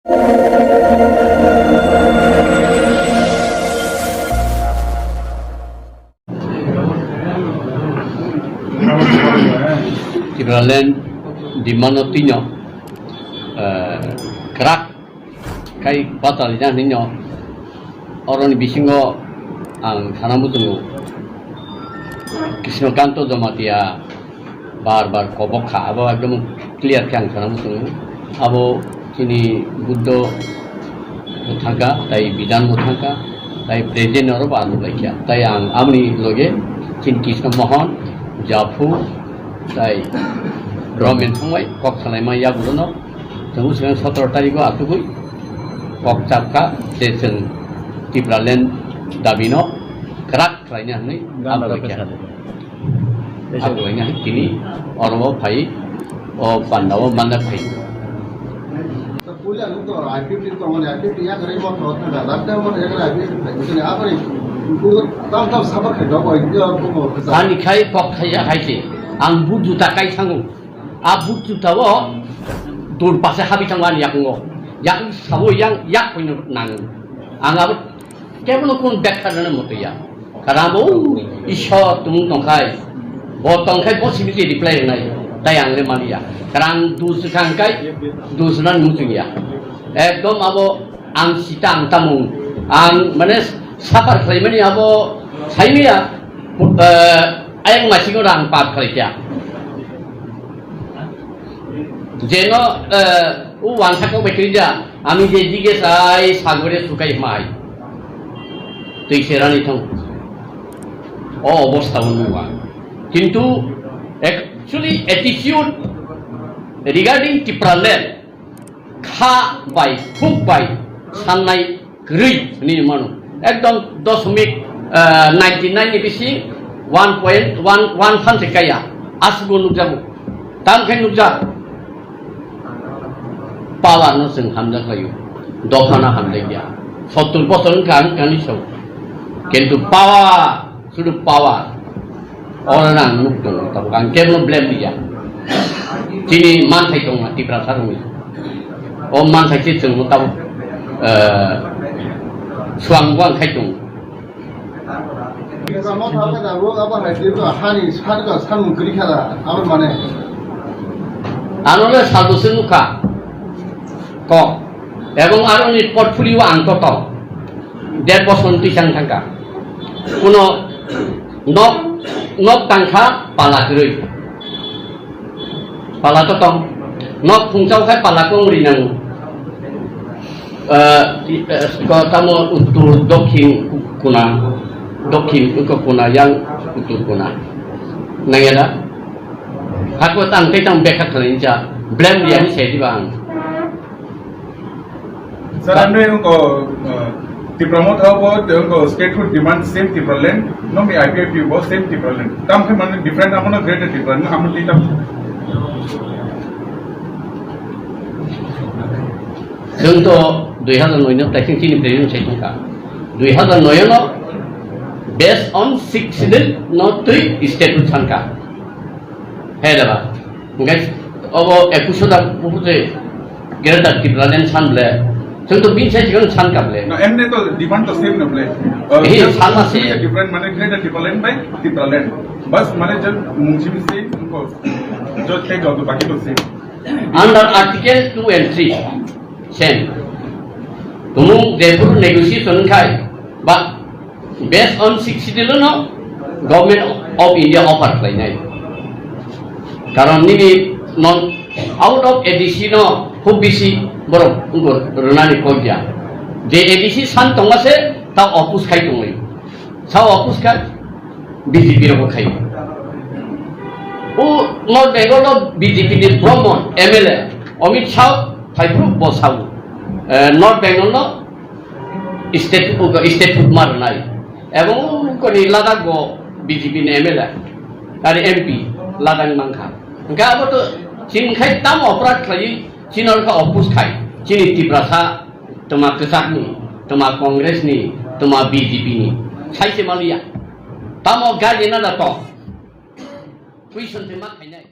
Timberland di mana tinyo kerak kai batal jan ninyo orang bisingo ang sanamutungu Krishnakanta Jamatia bar kobok kha abo ekdom clear kang sanamutungu abo kini buddho muthaka tai bidan muthaka tai present oro balu laikya tai ang amni loge kin Krishna Mohan Jafu tai Roman Thongwai kok salai ya burono tunggu sekarang 17 tarik ko atugui kok capka seseng Timberland dabino kerak lainnya nih apa lainnya kini orang pai pandawa mana pai ani kai kok kaya kai sih ang buju takai sanggung abu tawo dur pasai habi tangwan yak ngo yak sawo yang yak punya nang angab kebun kun dekha dana moto ya karamo isho tum tongkai bo tongkai bo simiti reply nai tayang le mania karang dus kangkai dus nan mutu ya ekdom abo ang sitang tamung ang manes sapar khai mani abo saimia ayang masing orang pap khai ya Jeno uang sakau bekerja, kami jadi ke saya sagore sukai mai. Tuh serani thong. Oh, bos tahun dua. Kintu actually attitude regarding Timberland, kha by, hook by, sanai gri ni manu. Ekdom 0.99 ebisi 1.1 sekaya. Asgun nukjabu, tangkai nukjab. Power no sing hamjak layu, dokana hamjak ya. 70% kan iso. কিন্তু power sudah power. Orang nuktung, tapi kan kemno blame dia. Cini man thai tong ti prasar mi. Om man thai chi chung taw suang wang khai tung. Kamu tahu kan aku apa hari itu hari kan san geri kala apa mana? Anu le satu senuka. Kok, এবং আরো portfolio আন্তত 1.5% টিসাং থাকা কোনো knock টাংখা পালা গরৈ পালা তো তম knock ফুংচাও খাই পালা কংরি নাং তামো উত্তর দক্ষিণ কোনা yang উত্তর কোনা নাঙ্গেরা হাকো তাংতে তাং বেখা খালিনজা ব্লেম দিয়া নি সেদি বাং Sir, the promote about the statehood demand same Timberland, no me IPF was same Timberland. Tam ke man different amount of greater Timberland, amount lita. Junto 2009 taxing chini president sai tungka 2009 no based on 6 no 3 statehood sanka hedaba guys obo 21 da buhute greater Timberland sanble Tentu bisa juga sangkap le. No, emne to demand to same na ple. Sama sih. Different mane greater Timberland by Timberland. Bas mane jab mungsim se उनको जो थे जो तो बाकी तो same. Under Article 2 and 3, same. Tumu therefore negotiation kai, but based on 60 dulu no, government of India offer like nai. Karena ini non out of edition no, খুব বেশি বড় রুনানি কইয়া যে এডিসি সান তংগাছে তাও অপুস খাই তংলাই সাও অপুস খাই বিজেপি রকম খাই ও নর্থ বেঙ্গল বিজেপি নি ভ্রমণ এমএলএ অমিত শাহ ফাইফু বসাও নর্থ বেঙ্গল স্টেট ফুড মার নাই এবং কোনি লাদাখ বিজেপি নি এমএলএ আর এমপি লাদাখ মাংখা গাবো তো চিন খাই তাম অপরাধ খাই Cina orang opus kai, Cina tibrasa, tema kesak ni, tema kongres ni, tema BJP ni, saya semalia, tamu gaya nada to, tuition tema kai nai.